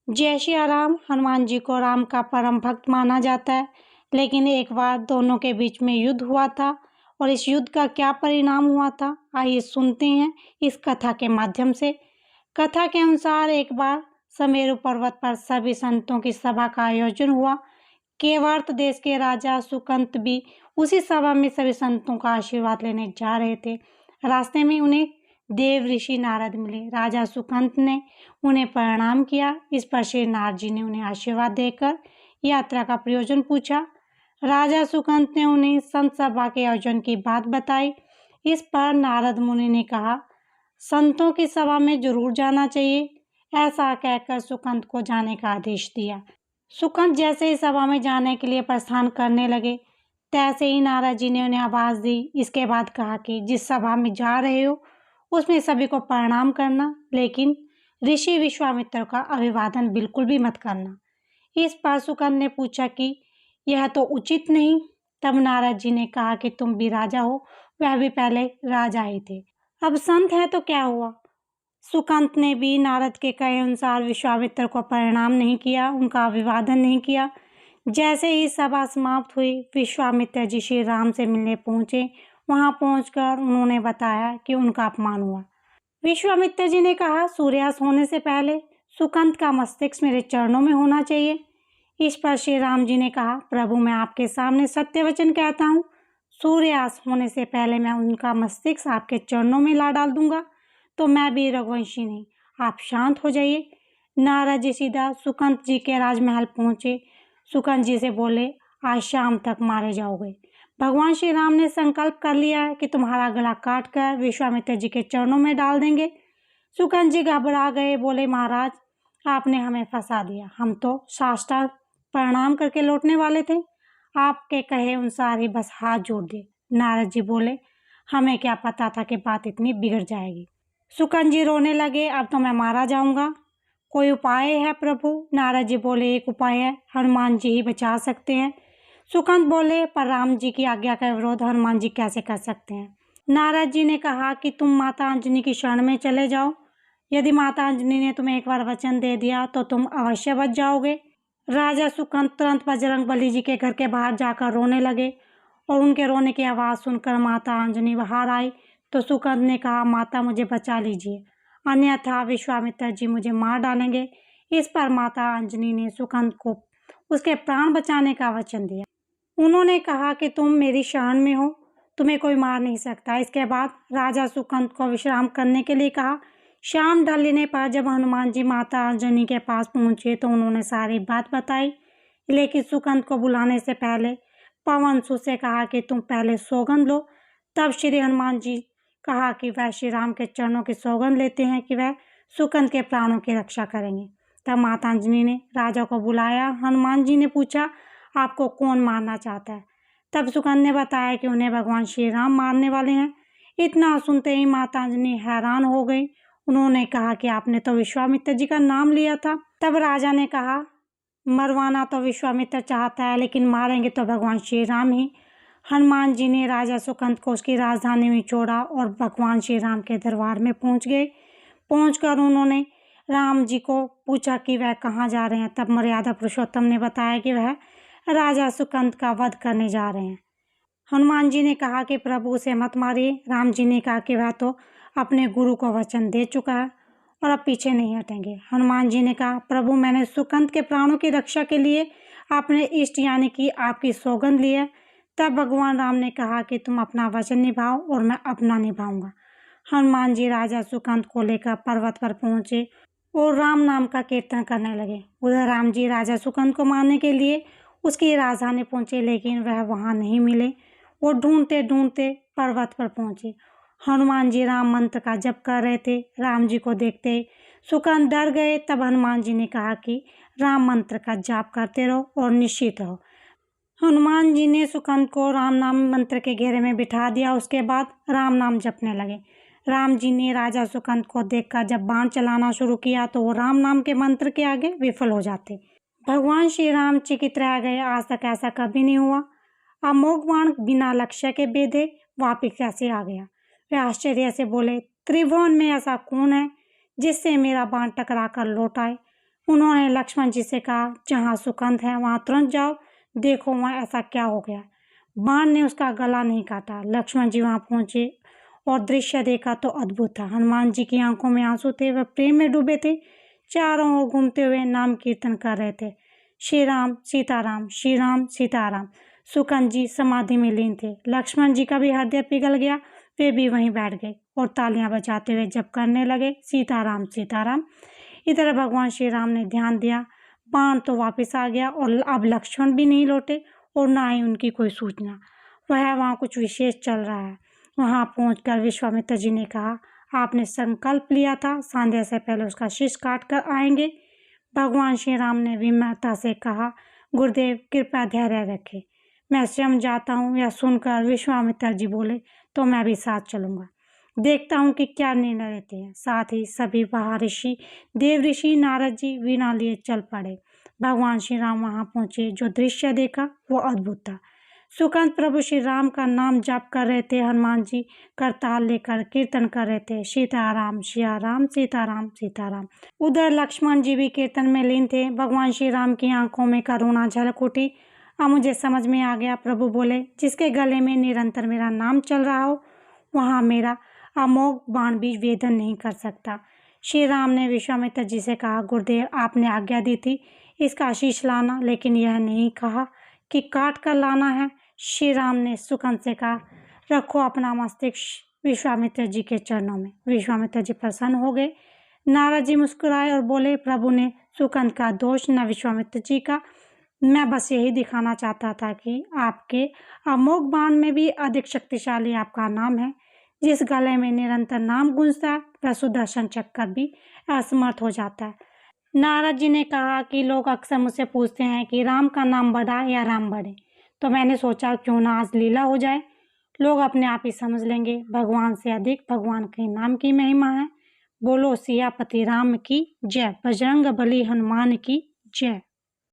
जय सिया राम। हनुमान जी को राम का परम भक्त माना जाता है, लेकिन एक बार दोनों के बीच में युद्ध हुआ था और इस युद्ध का क्या परिणाम हुआ था, आइए सुनते हैं इस कथा के माध्यम से। कथा के अनुसार एक बार समेरु पर्वत पर सभी संतों की सभा का आयोजन हुआ। केवर्त देश के राजा सुकंत भी उसी सभा में सभी संतों का आशीर्वाद लेने जा रहे थे। रास्ते में उन्हें देव ऋषि नारद मिले। राजा सुकंत ने उन्हें प्रणाम किया। इस पर श्री नारद जी ने उन्हें आशीर्वाद देकर यात्रा का प्रयोजन पूछा। राजा सुकंत ने उन्हें संत सभा के आयोजन की बात बताई। इस पर नारद मुनि ने कहा, संतों की सभा में जरूर जाना चाहिए। ऐसा कहकर सुकंत को जाने का आदेश दिया। सुकंत जैसे ही सभा में जाने के लिए प्रस्थान करने लगे, तैसे ही नारद जी ने उन्हें आवाज़ दी। इसके बाद कहा कि जिस सभा में जा रहे हो उसमें सभी को प्रणाम करना, लेकिन ऋषि विश्वामित्र का अभिवादन बिल्कुल भी मत करना। इस पर सुकंत ने पूछा कि यह तो उचित नहीं। तब नारद जी ने कहा कि तुम भी राजा हो, वह भी पहले राजा ही थे, अब संत है तो क्या हुआ। सुकंत ने भी नारद के कहे अनुसार विश्वामित्र को प्रणाम नहीं किया, उनका अभिवादन नहीं किया। जैसे ही सभा समाप्त हुई, विश्वामित्र जी श्री राम से मिलने पहुंचे। वहां पहुंचकर उन्होंने बताया कि उनका अपमान हुआ। विश्वामित्र जी ने कहा, सूर्यास्त होने से पहले सुकंत का मस्तिष्क मेरे चरणों में होना चाहिए। इस पर श्री राम जी ने कहा, प्रभु मैं आपके सामने सत्य वचन कहता हूँ, सूर्यास्त होने से पहले मैं उनका मस्तिष्क आपके चरणों में ला डाल दूंगा। तो मैं भी रघुवंशी नहीं, आप शांत हो जाइए। नारद जी सीधा सुकंत जी के राजमहल पहुंचे। सुकंत जी से बोले, आज शाम तक मारे जाओगे। भगवान श्री राम ने संकल्प कर लिया है कि तुम्हारा गला काट कर विश्वामित्र जी के चरणों में डाल देंगे। सुकंत जी घबरा गए, बोले, महाराज आपने हमें फंसा दिया, हम तो साष्टांग प्रणाम करके लौटने वाले थे, आपके कहे अनुसार ही बस हाथ जोड़ दिए। नारद जी बोले, हमें क्या पता था कि बात इतनी बिगड़ जाएगी। सुकंत जी रोने लगे, अब तो मैं मारा जाऊंगा, कोई उपाय है प्रभु। नारद जी बोले, एक उपाय है, हनुमान जी ही बचा सकते हैं। सुकंत बोले, पर राम जी की आज्ञा का विरोध हनुमान जी कैसे कर सकते हैं। नारद जी ने कहा कि तुम माता अंजनी की शरण में चले जाओ। यदि माता अंजनी ने तुम्हें एक बार वचन दे दिया तो तुम अवश्य बच जाओगे। राजा सुकंत तुरंत बजरंगबली जी के घर के बाहर जाकर रोने लगे और उनके रोने की आवाज़ सुनकर माता अंजनी बाहर आई तो सुकंत ने कहा, माता मुझे बचा लीजिए, अन्यथा विश्वामित्र जी मुझे मार डालेंगे। इस पर माता अंजनी ने सुकंत को उसके प्राण बचाने का वचन दिया। उन्होंने कहा कि तुम मेरी शरण में हो, तुम्हें कोई मार नहीं सकता। इसके बाद राजा सुकंत को विश्राम करने के लिए कहा। शाम ढलने पर जब हनुमान जी माता अंजनी के पास पहुंचे तो उन्होंने सारी बात बताई, लेकिन सुकंत को बुलाने से पहले पवन सुत से कहा कि तुम पहले सौगंध लो। तब श्री हनुमान जी कहा कि वह श्री राम के चरणों की सौगंध लेते हैं कि वह सुकंत के प्राणों की रक्षा करेंगे। तब माता अंजनी ने राजा को बुलाया। हनुमान जी ने पूछा, आपको कौन मारना चाहता है। तब सुकंत ने बताया कि उन्हें भगवान श्री राम मारने वाले हैं। इतना सुनते ही माता अंजनी हैरान हो गई। उन्होंने कहा कि आपने तो विश्वामित्र जी का नाम लिया था। तब राजा ने कहा, मरवाना तो विश्वामित्र चाहता है, लेकिन मारेंगे तो भगवान श्री राम ही। हनुमान जी ने राजा सुकंत को उसकी राजधानी में छोड़ा और भगवान श्री राम के दरबार में पहुंच गए। पहुंचकर उन्होंने राम जी को पूछा कि वह कहाँ जा रहे हैं। तब मर्यादा पुरुषोत्तम ने बताया कि वह राजा सुकंत का वध करने जा रहे हैं। हनुमान जी ने कहा कि प्रभु उसे मत मारिए। राम जी ने कहा कि वह तो अपने गुरु को वचन दे चुका है और अब पीछे नहीं हटेंगे। हनुमान जी ने कहा, प्रभु मैंने सुकंत के प्राणों की रक्षा के लिए अपने इष्ट यानी कि आपकी सौगंध ली है। तब भगवान राम ने कहा कि तुम अपना वचन निभाओ और मैं अपना निभाऊंगा। हनुमान जी राजा सुकंत को लेकर पर्वत पर पहुंचे और राम नाम का कीर्तन करने लगे। उधर राम जी राजा सुकंत को मारने के लिए उसकी राजधानी पहुंचे, लेकिन वह वहां नहीं मिले। वो ढूंढते ढूंढते पर्वत पर पहुंचे। हनुमान जी राम मंत्र का जप कर रहे थे। राम जी को देखते सुकंत डर गए। तब हनुमान जी ने कहा कि राम मंत्र का जाप करते रहो और निश्चित रहो। हनुमान जी ने सुकंत को राम नाम मंत्र के घेरे में बिठा दिया। उसके बाद राम नाम जपने लगे। राम जी ने राजा सुकंत को देखकर जब बाण चलाना शुरू किया तो वो राम नाम के मंत्र के आगे विफल हो जाते। भगवान श्री राम चकित रह गए, आज तक ऐसा कभी नहीं हुआ। अमोघ बाण बिना लक्ष्य के बेधे वापिस कैसे आ गया। वे आश्चर्य से बोले, त्रिभुवन में ऐसा कौन है जिससे मेरा बाण टकरा कर लौट आए। उन्होंने लक्ष्मण जी से कहा, जहाँ सुकंद है वहाँ तुरंत जाओ, देखो वहाँ ऐसा क्या हो गया। बाण ने उसका गला नहीं काटा। लक्ष्मण जी वहाँ पहुंचे और दृश्य देखा तो अद्भुत था। हनुमान जी की आंखों में आंसू थे, वह प्रेम में डूबे थे, चारों ओर घूमते हुए नाम कीर्तन कर रहे थे, श्री राम सीताराम, श्री राम सीताराम। सुकंद जी समाधि में लीन थे। लक्ष्मण जी का भी हृदय पिघल गया, वे भी वहीं बैठ गए और तालियां बजाते हुए जप करने लगे, सीताराम सीताराम। इधर भगवान श्री राम ने ध्यान दिया, बाण तो वापस आ गया और अब लक्ष्मण भी नहीं लौटे और ना ही उनकी कोई सूचना। वहाँ कुछ विशेष चल रहा है। वहाँ पहुंचकर विश्वामित्र जी ने कहा, आपने संकल्प लिया था संध्या से पहले उसका शीश काट कर आएंगे। भगवान श्री राम ने विनम्रता से कहा, गुरुदेव कृपया धैर्य रखें, मैं स्वयं जाता हूँ। यह सुनकर विश्वामित्र जी बोले, तो मैं भी साथ चलूंगा, देखता हूँ कि क्या निर्णय लेते हैं। साथ ही सभी महर्षि, देव ऋषि, नारद जी वीणा लिए चल पड़े। भगवान श्री राम वहाँ पहुंचे। जो दृश्य देखा वो अद्भुत था। सुकंद प्रभु श्री राम का नाम जाप कर रहे थे, हनुमान जी करताल लेकर कीर्तन कर रहे थे, सीताराम सीताराम सीताराम सीताराम। उधर लक्ष्मण जी भी कीर्तन में लीन थे। भगवान श्री राम की आंखों में करुणा झलक उठी। अब मुझे समझ में आ गया, प्रभु बोले, जिसके गले में निरंतर मेरा नाम चल रहा हो वहाँ मेरा अमोघ बाण भी वेदन नहीं कर सकता। श्री राम ने विश्वामित्र जी से कहा, गुरुदेव आपने आज्ञा दी थी इसका आशीष लाना, लेकिन यह नहीं कहा कि काट कर लाना है। श्री राम ने सुकंद से कहा, रखो अपना मस्तिष्क विश्वामित्र जी के चरणों में। विश्वामित्र जी प्रसन्न हो गए। नारद जी मुस्कुराए और बोले, प्रभु ने सुकंद का दोष न विश्वामित्र जी का। मैं बस यही दिखाना चाहता था कि आपके अमोघ बाण में भी अधिक शक्तिशाली आपका नाम है। जिस गले में निरंतर नाम गूंजता है वह सुदर्शन चक्र भी असमर्थ हो जाता है। नारद जी ने कहा कि लोग अक्सर मुझसे पूछते हैं कि राम का नाम बढ़ा या राम बढ़े, तो मैंने सोचा क्यों ना आज लीला हो जाए, लोग अपने आप ही समझ लेंगे। भगवान से अधिक भगवान के नाम की महिमा है। बोलो सियापति राम की जय, बजरंग बली हनुमान की जय।